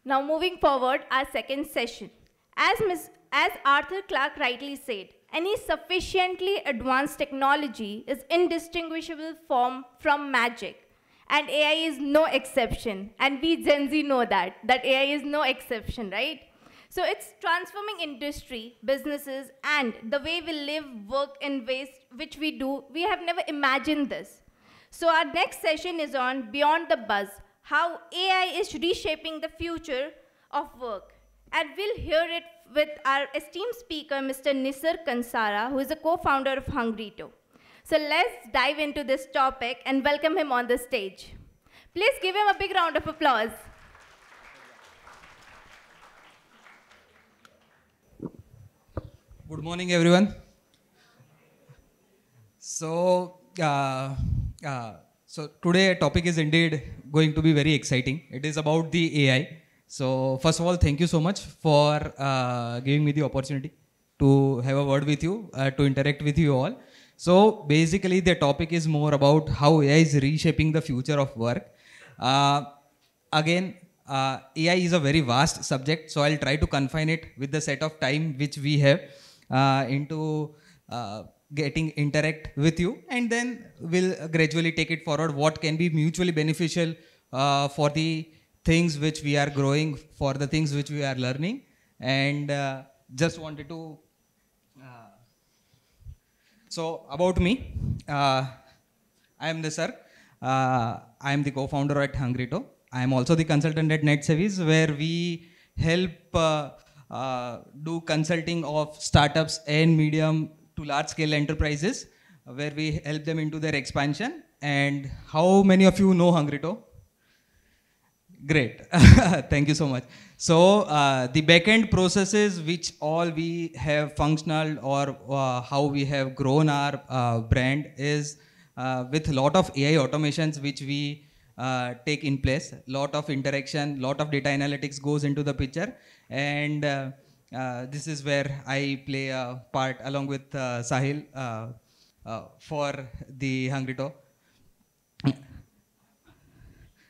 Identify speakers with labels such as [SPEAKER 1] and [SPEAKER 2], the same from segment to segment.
[SPEAKER 1] Now moving forward, our second session. As Arthur Clarke rightly said, any sufficiently advanced technology is indistinguishable from magic. And AI is no exception. And we Gen Z know that AI is no exception, right? So it's transforming industry, businesses, and the way we live, work in ways which we do. We have never imagined this. So our next session is on Beyond the Buzz, how AI is reshaping the future of work. And we'll hear it with our esteemed speaker, Mr. Nisar Kansara, who is a co-founder of Hungrito. So let's dive into this topic and welcome him on the stage. Please give him a big round of applause.
[SPEAKER 2] Good morning, everyone. So, today topic is indeed going to be very exciting. It is about the AI. So first of all, thank you so much for giving me the opportunity to have a word with you, to interact with you all. So basically, the topic is more about how AI is reshaping the future of work. Again, AI is a very vast subject, so I'll try to confine it with the set of time which we have into getting interact with you, and then we'll gradually take it forward what can be mutually beneficial for the things which we are growing, for the things which we are learning. And just wanted to so about me, I am Nisar. I am the co-founder at Hungrito. I am also the consultant at NetSavis, where we help do consulting of startups and medium to large scale enterprises, where we help them into their expansion. And how many of you know Hungrito? Great. Thank you so much. So the backend processes which all we have functional, or how we have grown our brand is with a lot of AI automations which we take in place. Lot of interaction, lot of data analytics goes into the picture. And this is where I play a part along with Sahil for the Hungrito.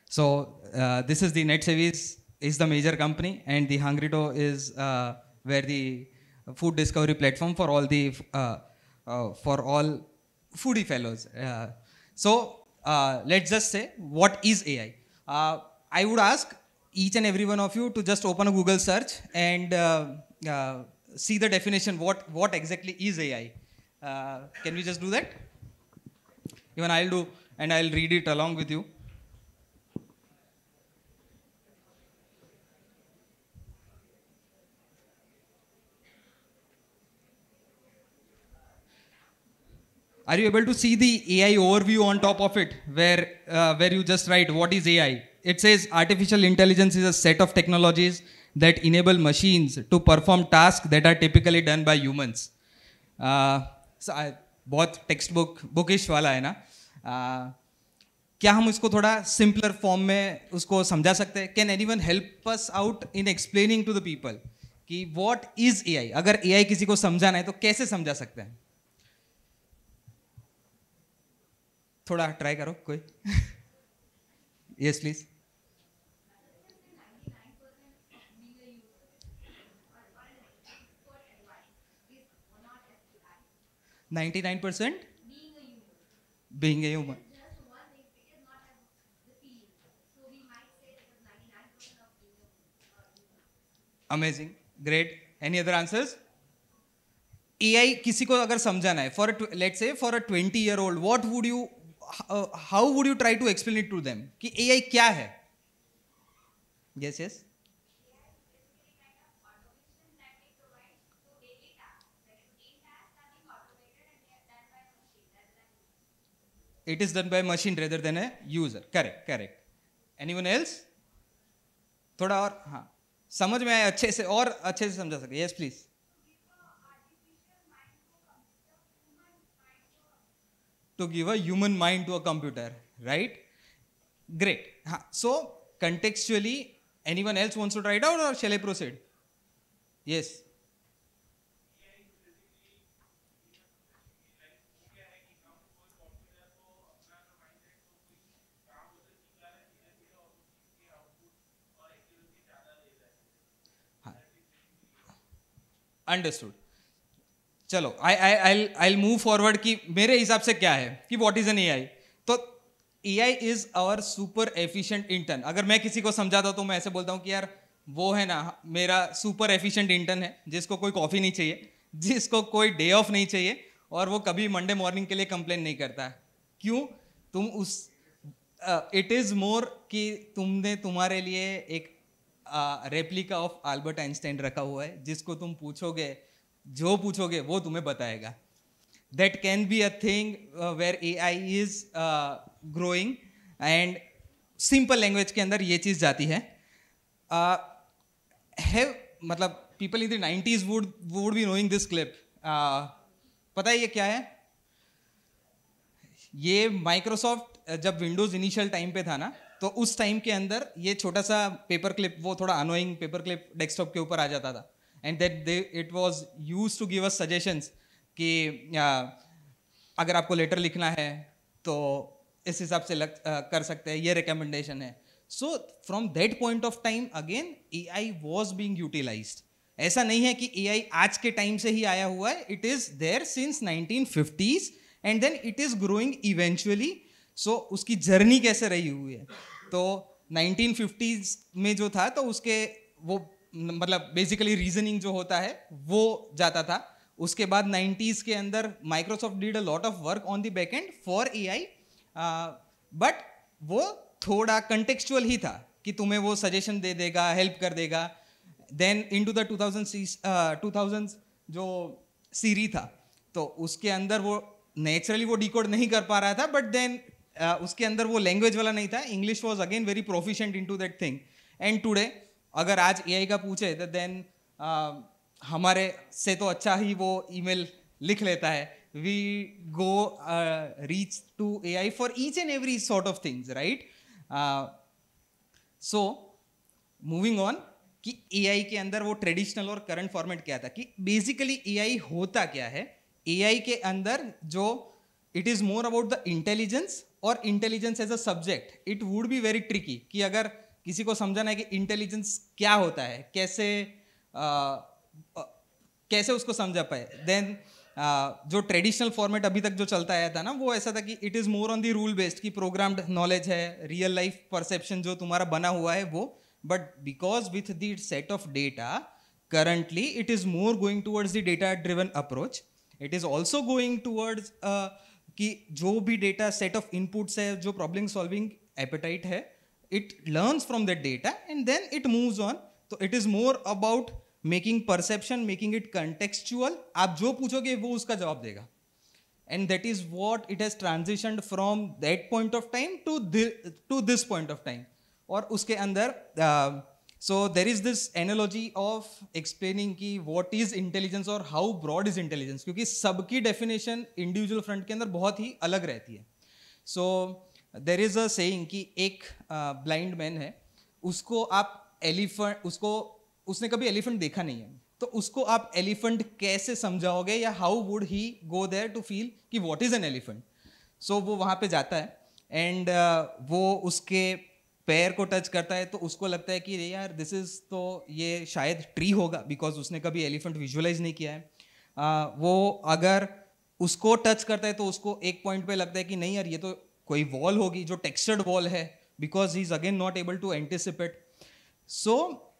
[SPEAKER 2] So this is the NetSavis is the major company, and the Hungrito is where the food discovery platform for all the for all foodie fellows. Let's just say, what is AI? I would ask each and every one of you to just open a Google search and see the definition. What exactly is AI? Can we just do that? Even I'll do, and I'll read it along with you. Are you able to see the AI overview on top of it, where you just write what is AI? It says artificial intelligence is a set of technologies that enable machines to perform tasks that are typically done by humans. बहुत text bookish वाला है ना. क्या हम इसको थोड़ा simpler form में उसको समझा सकते हैं? Can anyone help us out in explaining to the people कि व्हाट इज एआई? अगर एआई किसी को समझाना है तो कैसे समझा सकते हैं? थोड़ा ट्राई करो कोई. Yes please. $99% being a human. Amazing, great. Any other answers? AI किसी को अगर समझाना है, for let's say for a 20-year-old, what would you how would you try to explain it to them कि AI क्या है? Yes, yes. It is done by a machine rather than a user. Correct, correct. Anyone else? थोड़ा और हाँ समझ में आया अच्छे से, और अच्छे से समझा सके. Yes, please. To give a human mind to a computer, right? Great. So contextually, anyone else wants to try it out, or shall I proceed? Yes. Understood. चलो आई मूव फॉरवर्ड कि मेरे हिसाब से क्या है कि व्हाट इज एन एआई. तो AI is our super efficient intern. अगर मैं किसी को समझाता हूँ तो मैं ऐसे बोलता हूँ कि यार वो है ना मेरा सुपर एफिशिएंट इंटर्न है जिसको कोई कॉफी नहीं चाहिए, जिसको कोई डे ऑफ नहीं चाहिए और वो कभी मंडे मॉर्निंग के लिए कंप्लेन नहीं करता. क्यों? तुम उस इट इज मोर कि तुमने तुम्हारे लिए एक रेप्लिका ऑफ अल्बर्ट आइंस्टाइन रखा हुआ है जिसको तुम पूछोगे, जो पूछोगे वो तुम्हें बताएगा. That can be a thing where AI is growing and simple language के अंदर ये चीज जाती है. हैव मतलब people in the 90s would be knowing this clip. पता है ये क्या है? ये माइक्रोसॉफ्ट जब विंडोज इनिशियल टाइम पे था ना, तो उस टाइम के अंदर ये छोटा सा पेपर क्लिप, वो थोड़ा अनोइंग पेपर क्लिप डेस्कटॉप के ऊपर आ जाता था. And that it was used to give us suggestions कि अगर आपको लेटर लिखना है तो इस हिसाब से कर सकते हैं, ये रिकमेंडेशन है. So from that point of time again AI was being utilized. ऐसा नहीं है कि एआई आज के टाइम से ही आया हुआ है. It is there since 1950s and then it is growing eventually. So उसकी जर्नी कैसे रही हुई है? तो 1950s में जो था तो उसके वो मतलब बेसिकली रीजनिंग जो होता है वो जाता था. उसके बाद 90s के अंदर Microsoft did a lot of work on the back and for AI, but वो थोड़ा कंटेक्चुअल ही था कि तुम्हें वो सजेशन दे देगा, हेल्प कर देगा. Then in to the 2000s जो सीरी था तो उसके अंदर वो नेचुरली वो डिकोड नहीं कर पा रहा था, बट देन उसके अंदर वो लैंग्वेज वाला नहीं था. English was again very proficient in to that thing. And today अगर आज एआई का पूछे तो देन हमारे से तो अच्छा ही वो ईमेल लिख लेता है. We go reach to AI for each and every sort of things, right? So moving on कि एआई के अंदर वो ट्रेडिशनल और करंट फॉर्मेट क्या था, कि बेसिकली एआई होता क्या है. एआई के अंदर जो it is more about the intelligence, और intelligence as a subject it would be very tricky कि अगर किसी को समझाना है कि इंटेलिजेंस क्या होता है, कैसे उसको समझा पाए. देन जो ट्रेडिशनल फॉर्मेट अभी तक जो चलता आया था ना, वो ऐसा था कि it is more on the rule based, कि प्रोग्राम्ड नॉलेज है, रियल लाइफ परसेप्शन जो तुम्हारा बना हुआ है वो. But because with the set of data currently it is more going towards the data driven approach. It is also going towards कि जो भी डेटा सेट ऑफ इनपुट्स है, जो प्रॉब्लम सॉल्विंग एपेटाइट है, it learns from that data and then it moves on. तो it is more about making perception, making it contextual. आप जो पूछोगे वो उसका जवाब देगा. And that is what it has transitioned from that point of time to this point of time. और उसके अंदर so there is this analogy of explaining कि what is intelligence और how broad is intelligence, क्योंकि सबकी definition individual front के अंदर बहुत ही अलग रहती है. so there is a saying कि एक blind man है, उसको आप elephant, उसने कभी elephant देखा नहीं है, तो उसको आप elephant कैसे समझाओगे, या how would he go there to feel कि what is an elephant. so वो वहाँ पे जाता है एंड वो उसके पैर को टच करता है तो उसको लगता है कि यार दिस इज, तो ये शायद ट्री होगा, बिकॉज उसने कभी एलिफेंट विजुअलाइज नहीं किया है. वो अगर उसको टच करता है तो उसको एक पॉइंट पे लगता है कि नहीं यार ये तो कोई वॉल होगी जो टेक्सचर्ड वॉल है, because he is again not able to anticipate. So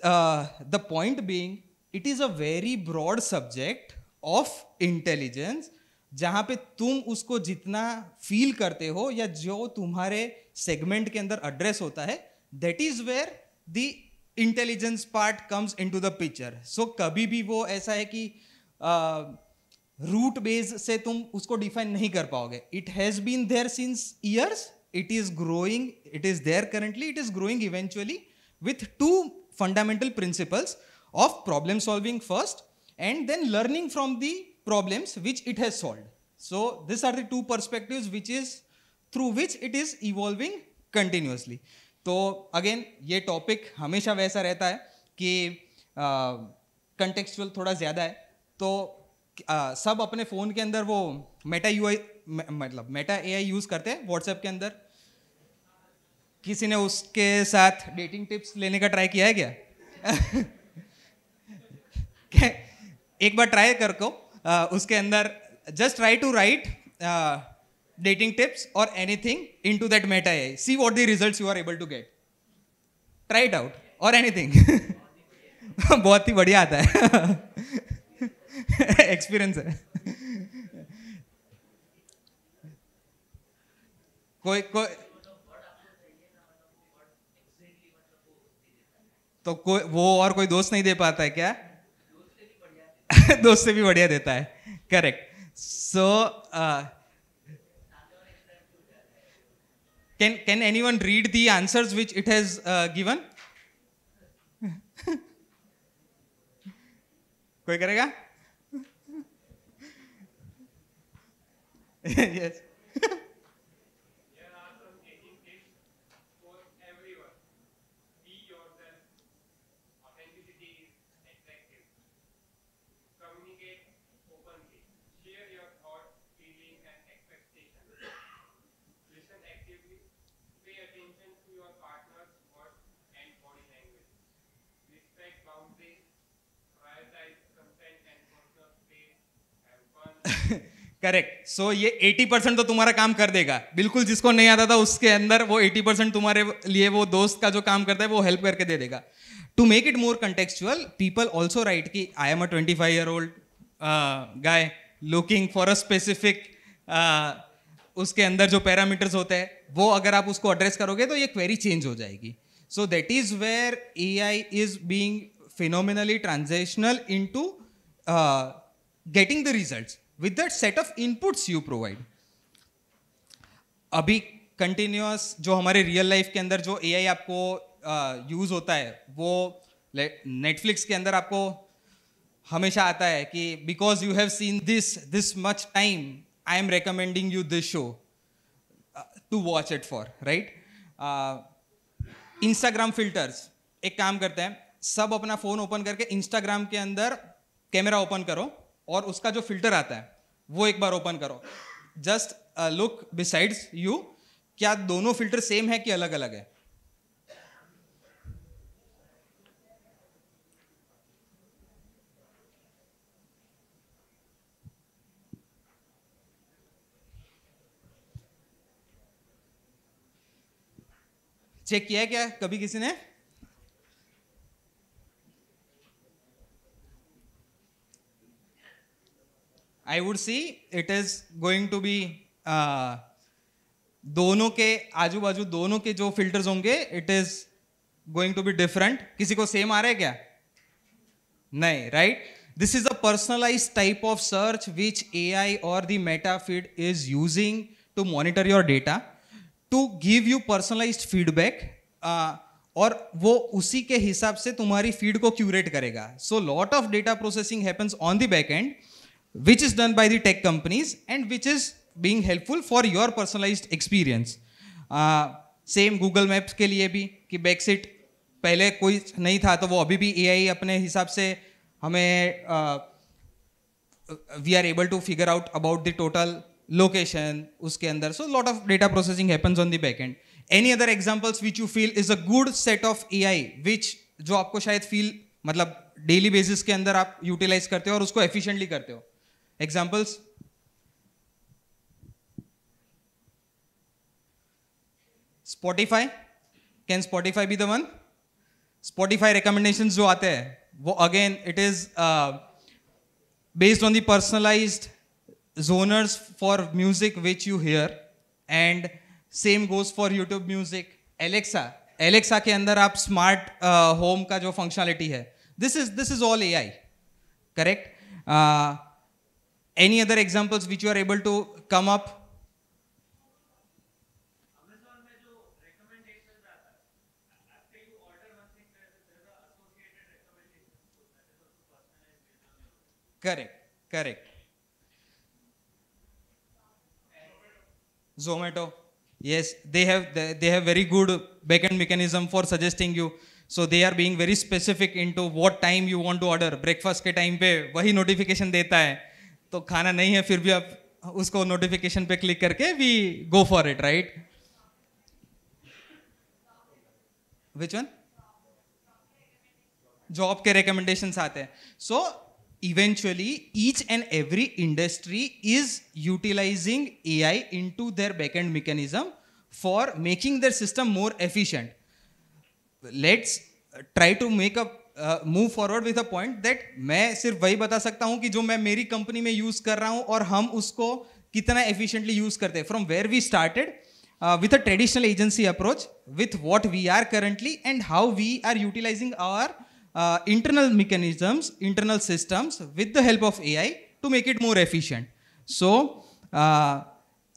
[SPEAKER 2] the point being it is a very broad subject of intelligence, जहाँ पे तुम उसको जितना फील करते हो या जो तुम्हारे सेगमेंट के अंदर एड्रेस होता है, that is where the intelligence part comes into the picture. So कभी भी वो ऐसा है कि रूट बेस से तुम उसको डिफाइन नहीं कर पाओगे. It has been there since years, it is growing, it is there currently, it is growing eventually with two fundamental principles of problem solving first and then learning from the problems which it has solved. So these are the two perspectives which is through which it is evolving continuously. तो again ये topic हमेशा वैसा रहता है कि contextual थोड़ा ज़्यादा है. तो सब अपने फ़ोन के अंदर वो मेटा यूआई मतलब मेटा एआई यूज़ करते हैं व्हाट्सएप के अंदर. किसी ने उसके साथ डेटिंग टिप्स लेने का ट्राई किया है क्या? एक बार ट्राई कर को उसके अंदर just try to write dating tips or anything into that meta AI. See what the results you are able to get. Try it out or anything. बहुत ही बढ़िया आता है. एक्सपीरियंस है. कोई तो वो और कोई दोस्त नहीं दे पाता है क्या? दोस्त से भी बढ़िया देता है. Correct. So can anyone read the answers which it has given? कोई करेगा? Yes. करेक्ट. सो ये 80% तो तुम्हारा काम कर देगा. बिल्कुल जिसको नहीं आता था उसके अंदर वो 80% तुम्हारे लिए वो दोस्त का जो काम करता है वो हेल्प करके दे देगा. To make it more contextual, people also write कि I am a 25-year-old guy looking for a specific, उसके अंदर जो पैरामीटर्स होते हैं वो अगर आप उसको एड्रेस करोगे तो ये क्वेरी चेंज हो जाएगी. So that is where AI is being phenomenally transitional into getting the results with that set of inputs you provide. अभी कंटिन्यूअस जो हमारे रियल लाइफ के अंदर जो AI आपको यूज होता है वो नेटफ्लिक्स के अंदर आपको हमेशा आता है कि because you have seen this much time I am recommending you this show to watch it for, right. Instagram filters एक काम करते हैं, सब अपना फोन ओपन करके इंस्टाग्राम के अंदर कैमरा ओपन करो और उसका जो फिल्टर आता है वो एक बार ओपन करो. जस्ट लुक बिसाइड्स यू, क्या दोनों फिल्टर सेम है कि अलग अलग है? चेक किया है क्या कभी किसी ने? I would see it is going to be दोनों के आजू बाजू दोनों के जो फिल्टर्स होंगे it is going to be different. किसी को सेम आ रहा है क्या? नहीं, right. This is a personalized type of search which AI और the Meta feed is using to monitor your data to give you personalized feedback, और वो उसी के हिसाब से तुम्हारी फीड को क्यूरेट करेगा. So lot of data processing happens on the back and which is done by the tech companies and which is being helpful for your personalized experience. Same Google Maps के लिए भी कि backseat पहले कोई नहीं था तो वो अभी भी AI अपने हिसाब से हमें we are able to figure out about the total location उसके अंदर. So lot of data processing happens on the back end. Any other examples which you feel is a good set of AI which जो आपको शायद feel मतलब daily basis के अंदर आप utilise करते हो और उसको एफिशिएंटली करते हो? Examples? Spotify. Can Spotify be the one? Spotify recommendations जो आते हैं वो again it is based on the personalized zoners for music which you hear, and same goes for YouTube Music. Alexa के अंदर आप smart home का जो functionality है, this is all AI, correct? Any other examples which you are able to come up? Amazon में जो recommendations आता है, after you order one thing, there is a associated recommendation, so that is also personalized based on your. Correct. Zomato, yes, they have very good backend mechanism for suggesting you. So they are being very specific into what time you want to order. Breakfast के time पे वही notification देता है, तो खाना नहीं है फिर भी आप उसको नोटिफिकेशन पे क्लिक करके we go for it, right? Which one? Job के रिकमेंडेशंस आते हैं. सो eventually each and every industry is utilizing AI into their backend mechanism for making their system more efficient. Let's try to make a move forward with a point that मैं सिर्फ वही बता सकता हूँ कि जो मैं मेरी कंपनी में यूज कर रहा हूँ और हम उसको कितना efficiently यूज करते हैं. From where we started with a traditional agency approach, with what we are currently and how we are utilizing our internal mechanisms, internal systems with the help of AI to make it more efficient. So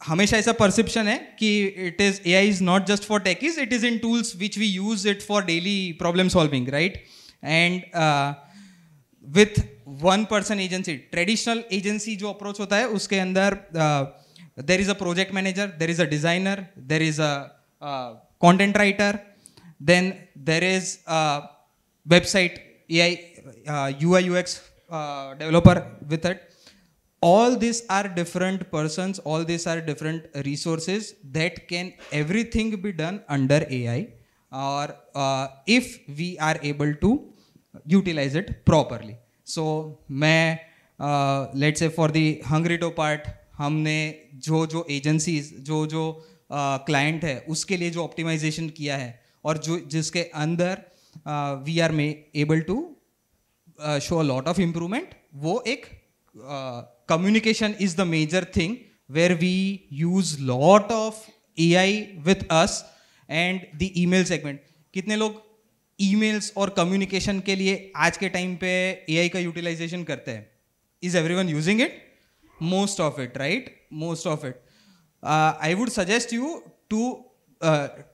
[SPEAKER 2] हमेशा ऐसा perception है कि it is AI is not just for techies, it is in tools which we use it for daily problem solving, right? And with one person agency, traditional agency जो approach होता है उसके अंदर there is a project manager, there is a designer, there is a content writer, then there is a website AI UI UX developer with it. All these are different persons, all these are different resources that can everything be done under AI, or if we are able to utilize it properly. So मैं let's say for the Hungryto part, हमने जो agencies जो client है उसके लिए जो optimization किया है और जो जिसके अंदर we are able to show a lot of improvement, वो एक communication is the major thing where we use lot of AI with us and the email segment. कितने लोग emails और communication के लिए आज के टाइम पे AI का utilization करते हैं? Is everyone using it? Most of it, right? Most of it. I would suggest you to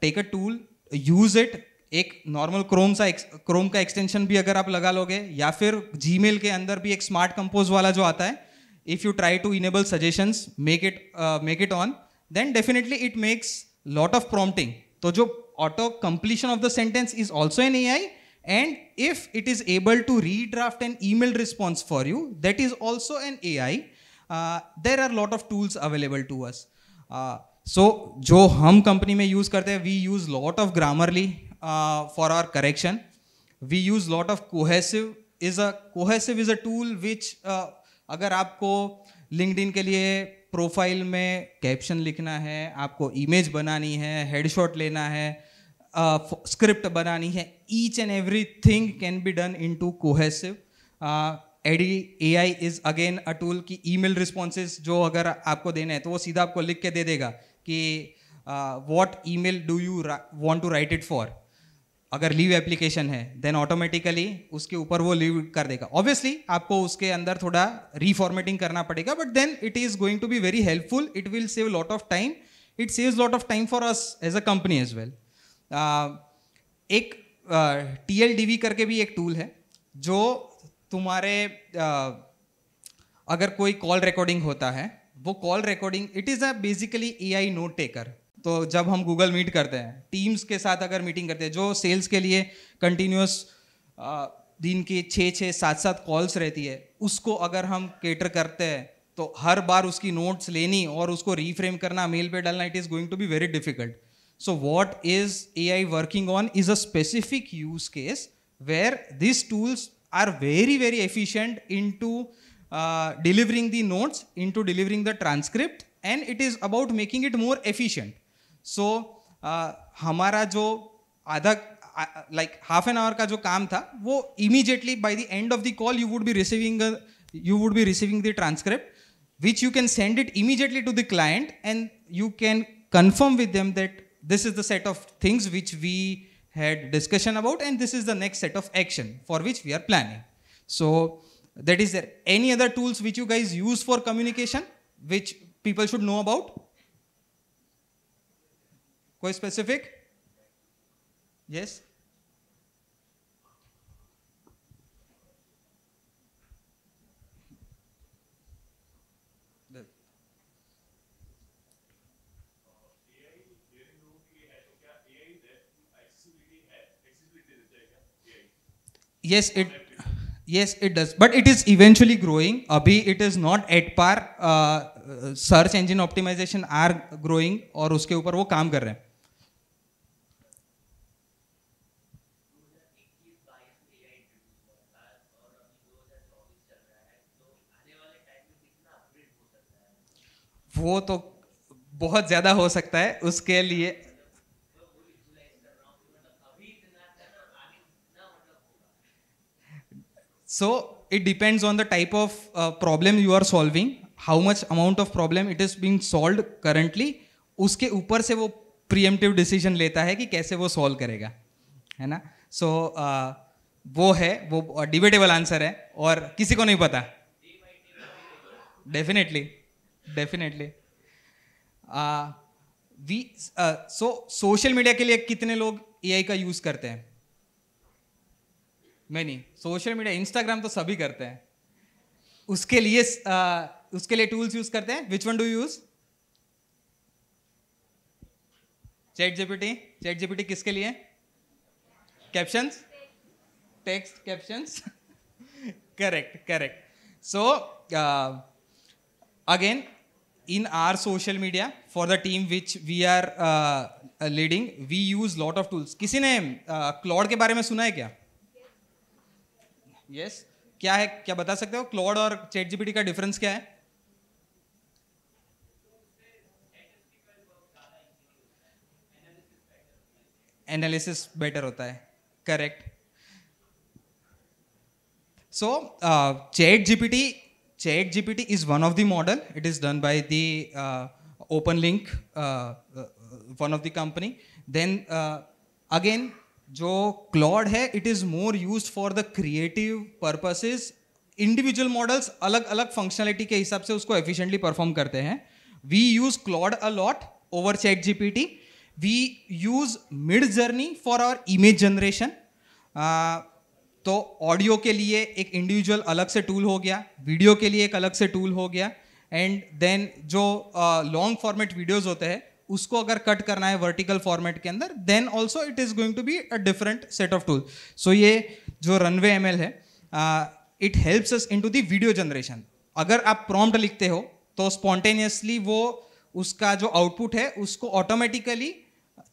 [SPEAKER 2] take a tool, use it. एक नॉर्मल क्रोम का एक्सटेंशन भी अगर आप लगा लोगे, या फिर Gmail के अंदर भी एक स्मार्ट कंपोज वाला जो आता है, if you try to enable suggestions, make it on, then definitely it makes lot of prompting. तो जो auto completion of the sentence is also an AI, and if it is able to redraft an email response for you, that is also an AI. There are lot of tools available to us. So जो हम company में use करते हैं, we use lot of Grammarly for our correction. We use lot of Cohesive is a tool which अगर आपको LinkedIn के लिए profile में कैप्शन लिखना है, आपको इमेज बनानी है, हेडशॉट लेना है, स्क्रिप्ट बनानी है, each and everything can be done into Cohesive. AI is again a tool कि email responses जो अगर आपको देना है तो वो सीधा आपको लिख के दे देगा कि what email do you want to write it for. अगर लीव एप्लीकेशन है देन ऑटोमेटिकली उसके ऊपर वो लीव कर देगा. ऑब्वियसली आपको उसके अंदर थोड़ा रीफॉर्मेटिंग करना पड़ेगा, but then it is going to be very helpful. It will save lot of time. It saves lot of time for us as a company as well. एक TLDV करके भी एक टूल है जो तुम्हारे अगर कोई कॉल रिकॉर्डिंग होता है, वो call recording it is a basically AI note taker. तो जब हम गूगल मीट करते हैं, टीम्स के साथ अगर मीटिंग करते हैं, जो सेल्स के लिए कंटिन्यूस दिन की 6-7 कॉल्स रहती है, उसको अगर हम केटर करते हैं तो हर बार उसकी नोट्स लेनी और उसको रीफ्रेम करना, मेल पे डालना, it is going to be very difficult. So what is AI working on is a specific use case where this tools are very very efficient into delivering the notes, into delivering the transcript, and it is about making it more efficient. So हमारा जो आधा like half an hour का जो काम था, वो immediately by the end of the call you would be receiving the transcript, which you can send it immediately to the client, and you can confirm with them that this is the set of things which we had discussion about, and this is the next set of action for which we are planning. So that is there. Any other tools which you guys use for communication which people should know about? कोई specific? Yes. Yes, it does, but it is eventually growing. अभी it is not at par. Search engine optimization are growing और उसके ऊपर वो काम कर रहे हैं. वो तो बहुत ज़्यादा हो सकता है उसके लिए। So it depends on the type of problem you are solving, how much amount of problem it is being solved currently, उसके ऊपर से वो preemptive decision लेता है कि कैसे वो solve करेगा, है ना। So वो है, वो debatable answer है और किसी को नहीं पता। Definitely, definitely. So social media के लिए कितने लोग AI का use करते हैं? मैं नहीं। सोशल मीडिया, इंस्टाग्राम तो सभी करते हैं, उसके लिए टूल्स यूज करते हैं। Which one do use? Chat GPT किसके लिए? Captions, text captions. Correct. So again in our social media for the team which we are leading, we use lot of tools. किसी ने क्लॉड के बारे में सुना है क्या? Yes. क्या है, क्या बता सकते हो? क्लॉड और चैट जीपीटी का डिफरेंस क्या है? एनालिसिस बेटर होता है, correct. So ChatGPT is one of the model, it is done by the open link, one of the company. Then again जो क्लॉड है, it is more used for the creative purposes. Individual models अलग अलग functionality के हिसाब से उसको efficiently perform करते हैं। We use Claude a lot over ChatGPT. We use Midjourney for our image generation. तो ऑडियो के लिए एक इंडिविजुअल अलग से टूल हो गया, वीडियो के लिए एक अलग से टूल हो गया, एंड देन जो लॉन्ग फॉर्मेट वीडियोज होते हैं उसको अगर कट करना है वर्टिकल फॉर्मेट के अंदर, then also it is going to be a different set of tool. So ये जो रनवे एमएल है, it helps us into the video generation. अगर आप प्रॉम्प्ट लिखते हो तो स्पॉन्टेनियसली वो उसका जो आउटपुट है उसको ऑटोमेटिकली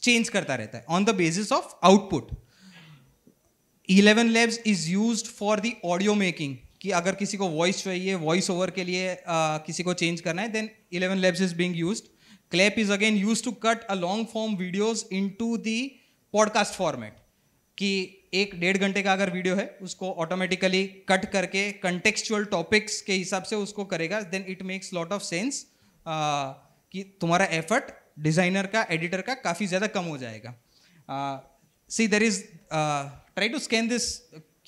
[SPEAKER 2] चेंज करता रहता है on the basis of output. 11 Labs is used for the audio making, कि अगर किसी को वॉइस चाहिए, वॉइस ओवर के लिए किसी को चेंज करना है, then 11 Labs is being used. Clap is again used to cut a long form videos into the podcast format, कि 1-1.5 घंटे का अगर वीडियो है उसको ऑटोमेटिकली कट करके कंटेक्चुअल टॉपिक्स के हिसाब से उसको करेगा। Then it makes lot of sense कि तुम्हारा एफर्ट डिजाइनर का, एडिटर का काफ़ी ज़्यादा कम हो जाएगा। See there is, try to scan this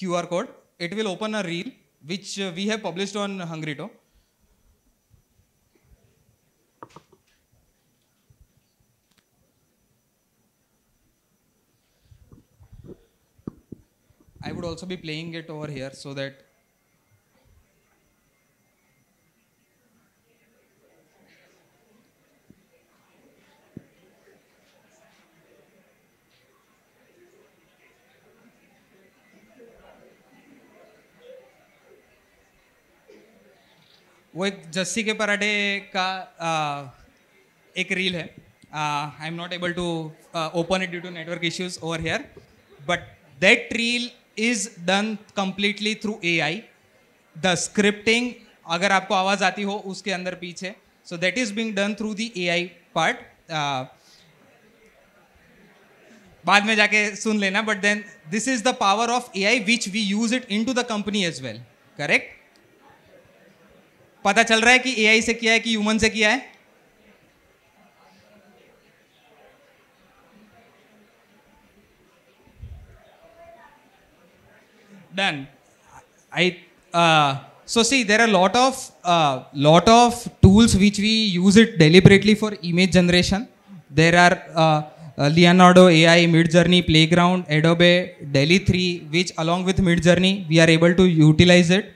[SPEAKER 2] QR code, it will open a reel which we have published on Hungrito. I would also be playing it over here so that वो एक जस्सी के पराठे का एक रील है। I am not able to open it due to network issues over here, but that reel is done completely through AI. The scripting, अगर आपको आवाज आती हो उसके अंदर पीछे, so that is being done through the AI part. बाद में जाके सुन लेना, but then this is the power of AI which we use it into the company as well. Correct? पता चल रहा है कि AI से किया है कि ह्यूमन से किया है? Done. So see, there are lot of tools which we use it deliberately for image generation. There are Leonardo AI, Midjourney, Playground, Adobe, DALL-E 3, which along with Midjourney we are able to utilize it.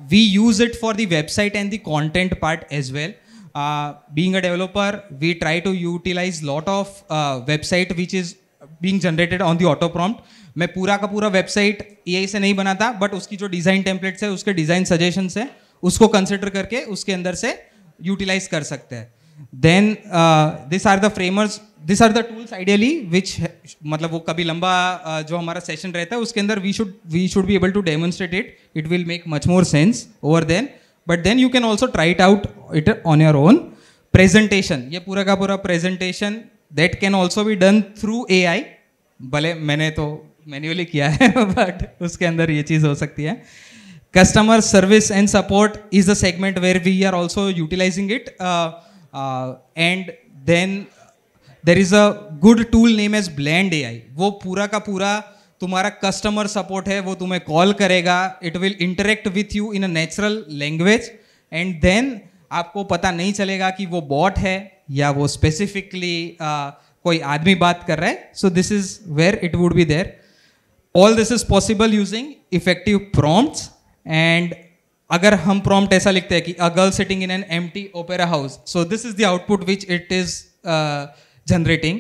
[SPEAKER 2] We use it for the website and the content part as well. Being a developer, we try to utilize lot of website which is being generated on the auto prompt. मैं पूरा का पूरा website AI से नहीं बनाता, but उसकी जो design templates है, उसके डिज़ाइन सजेशंस है, उसको कंसिडर करके उसके अंदर से यूटिलाइज कर सकते हैं। Then this are the framers, this are the tools ideally which, मतलब वो कभी लंबा जो हमारा सेशन रहता है उसके अंदर we should be able to demonstrate it, it will make much more sense over then, but then you can also try it out it on your own. Presentation, ये पूरा का पूरा presentation that can also be done through AI. भले मैंने तो manually किया है but उसके अंदर ये चीज़ हो सकती है. Customer service and support is the segment where we are also utilizing it. And then there is a good tool named as Blend AI. वो पूरा का पूरा तुम्हारा कस्टमर सपोर्ट है, वो तुम्हें कॉल करेगा, it will interact with you in a natural language, and then आपको पता नहीं चलेगा कि वो बॉट है या वो स्पेसिफिकली कोई आदमी बात कर रहा है. So this is where it would be there. All this is possible using effective prompts. And अगर हम प्रॉम्प्ट ऐसा लिखते हैं कि a girl sitting in an empty opera house, so this is the output which it is generating.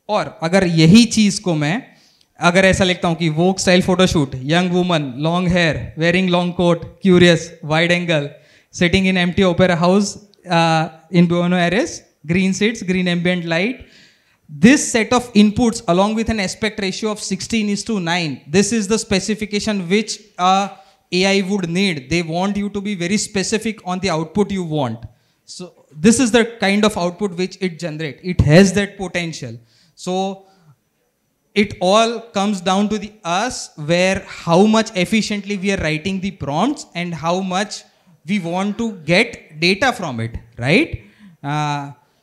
[SPEAKER 2] और अगर यही चीज़ को मैं अगर ऐसा लिखता हूँ कि Vogue style photoshoot, young woman, long hair, wearing long coat, curious, wide angle, sitting in empty opera house in Buenos Aires, green seats, green ambient light. This set of inputs along with an aspect ratio of 16:9, this is the specification which AI would need. They want you to be very specific on the output you want. So this is the kind of output which it generates. It has that potential. So it all comes down to the us where how much efficiently we are writing the prompts and how much we want to get data from it, right?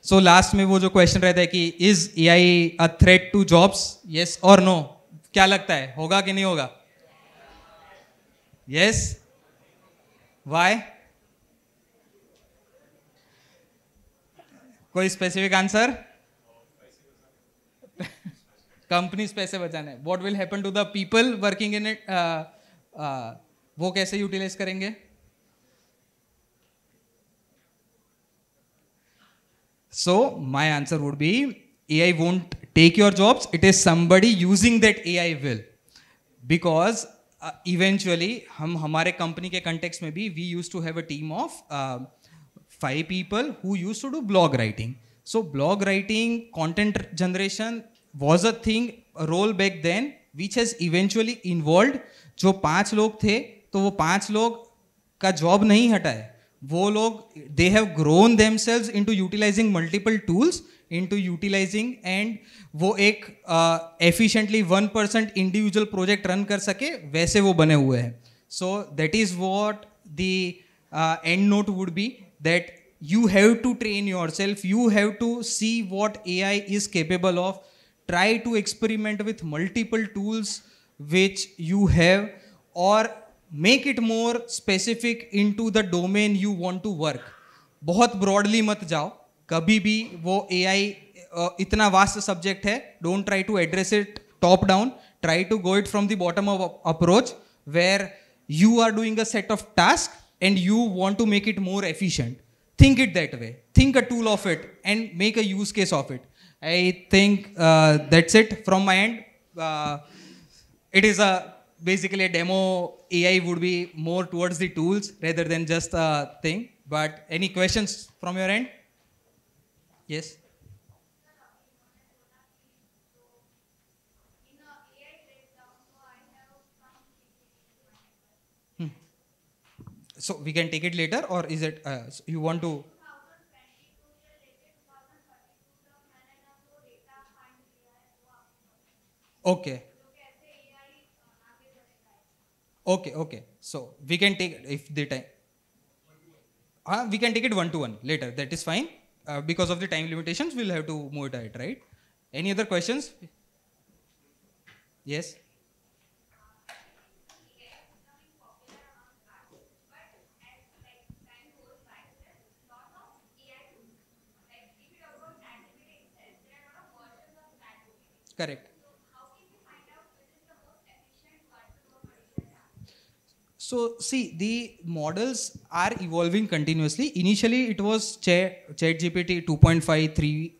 [SPEAKER 2] So last में वो जो question रहता है कि is AI a threat to jobs? Yes or no? क्या लगता है, होगा कि नहीं होगा? Yes? Why? कोई स्पेसिफिक आंसर? कंपनीज पैसे बचाने. What will happen to the people working in it? वो कैसे यूटिलाइज करेंगे? So my answer would be AI won't take your jobs. It is somebody using that AI will. Because eventually हम हमारे company के context में भी we used to have a team of 5 people who used to do blog writing. So blog writing, content generation was a thing, a role back then which has eventually involved. जो 5 लोग थे तो वो 5 लोग का job नहीं हटा है. वो लोग they have grown themselves into utilizing multiple tools, into utilizing, and वो एक efficiently 1% individual project run कर सके वैसे वो बने हुए हैं. So that is what the end note would be, that you have to train yourself, you have to see what AI is capable of, try to experiment with multiple tools which you have, or make it more specific into the domain you want to work. बहुत broadly मत जाओ कभी भी. वो AI इतना vast subject है. Don't try to address it top down. Try to go it from the bottom of approach where you are doing a set of tasks and you want to make it more efficient. Think it that way. Think a tool of it and make a use case of it. I think that's it from my end. It is basically a demo. AI would be more towards the tools rather than just a thing. But any questions from your end? Yes. So we can take it later, or is it you want to? Okay. Okay. So we can take, if the time, we can take it 1-to-1 later. That is fine. Because of the time limitations, we'll have to move it ahead, right? Any other questions? Yes. Correct. So see, the models are evolving continuously. Initially, it was ChatGPT 2.5,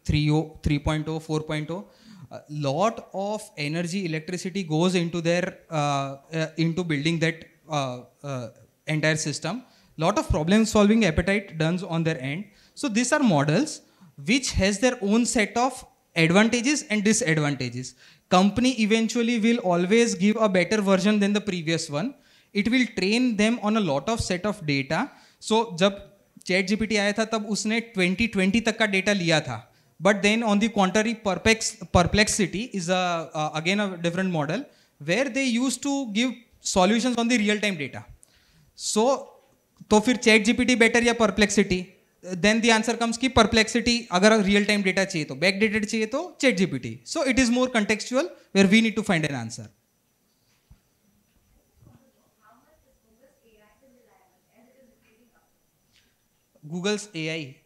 [SPEAKER 2] 3.0, 4.0. A lot of energy, electricity goes into their into building that entire system. Lot of problem-solving appetite done on their end. So these are models which has their own set of advantages and disadvantages. Company eventually will always give a better version than the previous one. It will train them on a lot of set of data. So जब chat GPT आया था तब उसने 2020 तक का data लिया था. But then on the contrary, Perplexity is again a different model where they used to give solutions on the real-time data. So, तो फिर चैट जीपीटी बेटर या perplexity? Then the answer comes कि perplexity अगर real time data चाहिए तो back dated चाहिए तो chat GPT. So it is more contextual where we need to find an answer. Google's AI.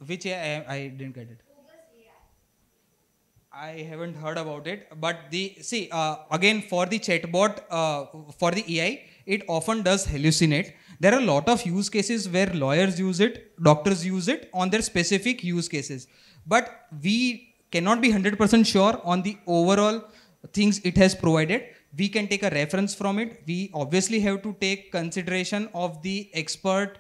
[SPEAKER 2] Which AI? I didn't get it. I haven't heard about it, but again for the chatbot, for the AI, it often does hallucinate. There are a lot of use cases where lawyers use it, doctors use it on their specific use cases, but we cannot be 100% sure on the overall things it has provided. We can take a reference from it. We obviously have to take consideration of the expert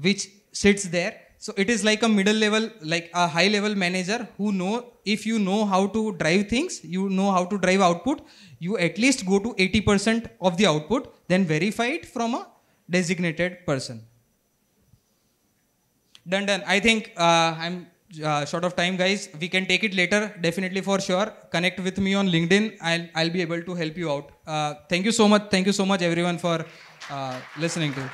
[SPEAKER 2] which sits there. So it is like a middle level, like a high level manager who if you know how to drive things, you know how to drive output, you at least go to 80% of the output, then verify it from a designated person. Done. I think I'm short of time, guys. We can take it later, definitely for sure. Connect with me on LinkedIn. I'll be able to help you out. Thank you so much. Thank you so much, everyone, for listening to.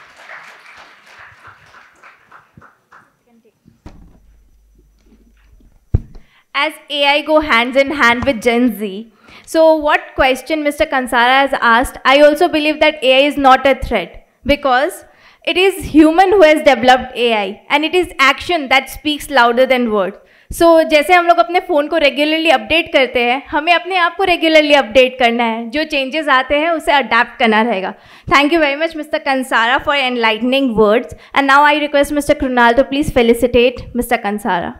[SPEAKER 1] As AI go hands in hand with Gen Z, so what question Mr. Kansara has asked, I also believe that AI is not a threat because it is human who has developed AI and it is action that speaks louder than words. So जैसे हम लोग अपने phone को regularly update करते हैं, हमें अपने आप को रेगुलरली अपडेट करना है. जो चेंजेस आते हैं उसे अडेप्ट करना रहेगा. Thank you very much, Mr. Kansara, for enlightening words. And now I request Mr. Krunal to please felicitate Mr. Kansara.